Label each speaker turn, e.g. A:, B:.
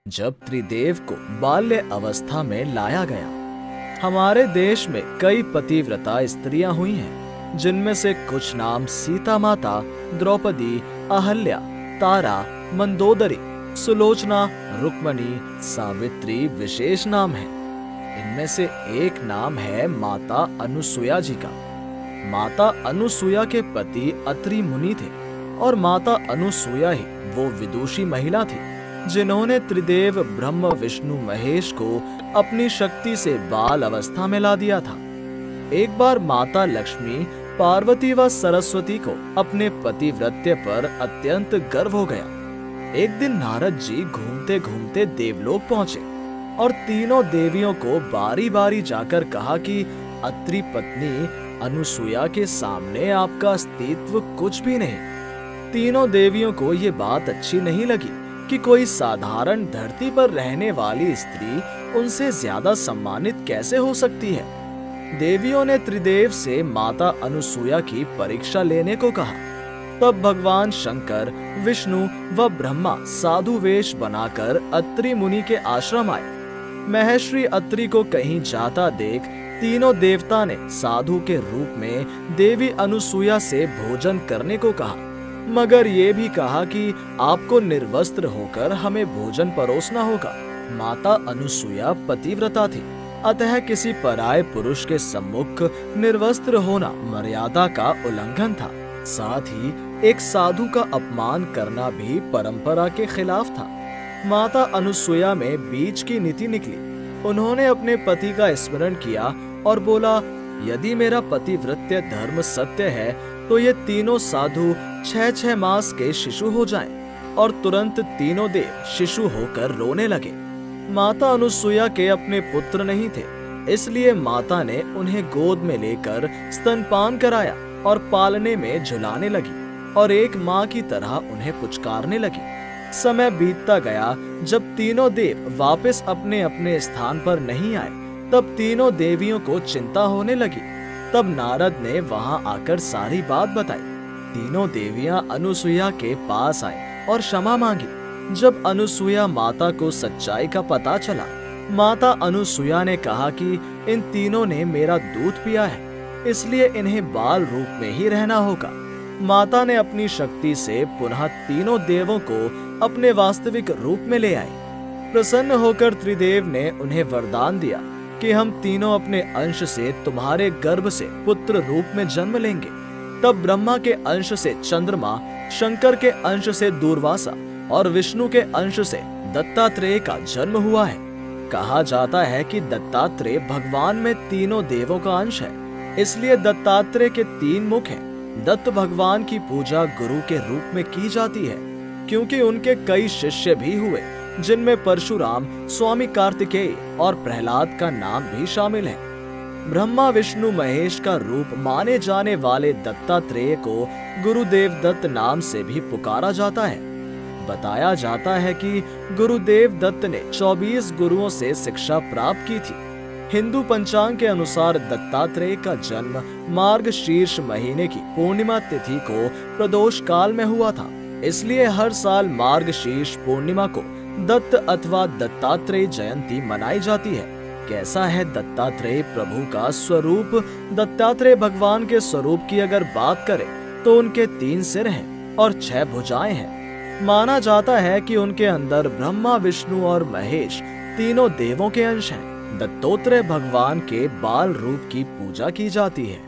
A: जब त्रिदेव को बाल्य अवस्था में लाया गया। हमारे देश में कई पतिव्रता स्त्रियां हुई हैं, जिनमें से कुछ नाम सीता माता, द्रौपदी, अहल्या, तारा, मंदोदरी, सुलोचना, रुक्मणी, सावित्री विशेष नाम हैं। इनमें से एक नाम है माता अनुसुया जी का। माता अनुसुया के पति अत्रि मुनि थे और माता अनुसुया ही वो विदुषी महिला थी जिन्होंने त्रिदेव ब्रह्मा विष्णु महेश को अपनी शक्ति से बाल अवस्था में ला दिया था। एक बार माता लक्ष्मी, पार्वती व सरस्वती को अपने पतिव्रत्य पर अत्यंत गर्व हो गया। एक दिन नारद जी घूमते घूमते देवलोक पहुंचे और तीनों देवियों को बारी बारी जाकर कहा कि अत्रि पत्नी अनुसुया के सामने आपका अस्तित्व कुछ भी नहीं। तीनों देवियों को ये बात अच्छी नहीं लगी कि कोई साधारण धरती पर रहने वाली स्त्री उनसे ज्यादा सम्मानित कैसे हो सकती है। देवियों ने त्रिदेव से माता अनुसुया की परीक्षा लेने को कहा। तब भगवान शंकर, विष्णु व ब्रह्मा साधु वेश बनाकर अत्रि मुनि के आश्रम आए। महर्षि अत्रि को कहीं जाता देख तीनों देवता ने साधु के रूप में देवी अनुसुया से भोजन करने को कहा, मगर ये भी कहा कि आपको निर्वस्त्र होकर हमें भोजन परोसना होगा। माता अनुसुया पतिव्रता थी, अतः किसी पराये पुरुष के सम्मुख निर्वस्त्र होना मर्यादा का उल्लंघन था। साथ ही एक साधु का अपमान करना भी परंपरा के खिलाफ था। माता अनुसुया में बीच की नीति निकली। उन्होंने अपने पति का स्मरण किया और बोला, यदि मेरा पतिव्रत्य धर्म सत्य है तो ये तीनों साधु 6-6 मास के शिशु हो जाएं। और तुरंत तीनों देव शिशु होकर रोने लगे। माता अनुसुया के अपने पुत्र नहीं थे, इसलिए माता ने उन्हें गोद में लेकर स्तनपान कराया और पालने में झुलाने लगी और एक माँ की तरह उन्हें पुचकारने लगी। समय बीतता गया। जब तीनों देव वापस अपने अपने स्थान पर नहीं आए, तब तीनों देवियों को चिंता होने लगी। तब नारद ने वहां आकर सारी बात बताई। तीनों देवियां अनुसुया के पास आए और क्षमा मांगी। जब अनुसुया माता को सच्चाई का पता चला, माता अनुसुया ने कहा कि इन तीनों ने मेरा दूध पिया है, इसलिए इन्हें बाल रूप में ही रहना होगा। माता ने अपनी शक्ति से पुनः तीनों देवों को अपने वास्तविक रूप में ले आई। प्रसन्न होकर त्रिदेव ने उन्हें वरदान दिया कि हम तीनों अपने अंश से तुम्हारे गर्भ से पुत्र रूप में जन्म लेंगे। तब ब्रह्मा के अंश से चंद्रमा, शंकर के अंश से दूर्वासा और विष्णु के अंश से दत्तात्रेय का जन्म हुआ है। कहा जाता है कि दत्तात्रेय भगवान में तीनों देवों का अंश है, इसलिए दत्तात्रेय के 3 मुख हैं। दत्त भगवान की पूजा गुरु के रूप में की जाती है, क्योंकि उनके कई शिष्य भी हुए, जिनमें परशुराम, स्वामी कार्तिकेय और प्रहलाद का नाम भी शामिल है। ब्रह्मा विष्णु महेश का रूप माने जाने वाले दत्तात्रेय को गुरुदेव दत्त नाम से भी पुकारा जाता है। बताया जाता है कि गुरुदेव दत्त ने 24 गुरुओं से शिक्षा प्राप्त की थी। हिंदू पंचांग के अनुसार दत्तात्रेय का जन्म मार्गशीर्ष महीने की पूर्णिमा तिथि को प्रदोष काल में हुआ था, इसलिए हर साल मार्गशीर्ष पूर्णिमा को दत्त अथवा दत्तात्रेय जयंती मनाई जाती है। कैसा है दत्तात्रेय प्रभु का स्वरूप? दत्तात्रेय भगवान के स्वरूप की अगर बात करें तो उनके 3 सिर हैं और 6 भुजाएं हैं। माना जाता है कि उनके अंदर ब्रह्मा, विष्णु और महेश तीनों देवों के अंश हैं। दत्तात्रेय भगवान के बाल रूप की पूजा की जाती है।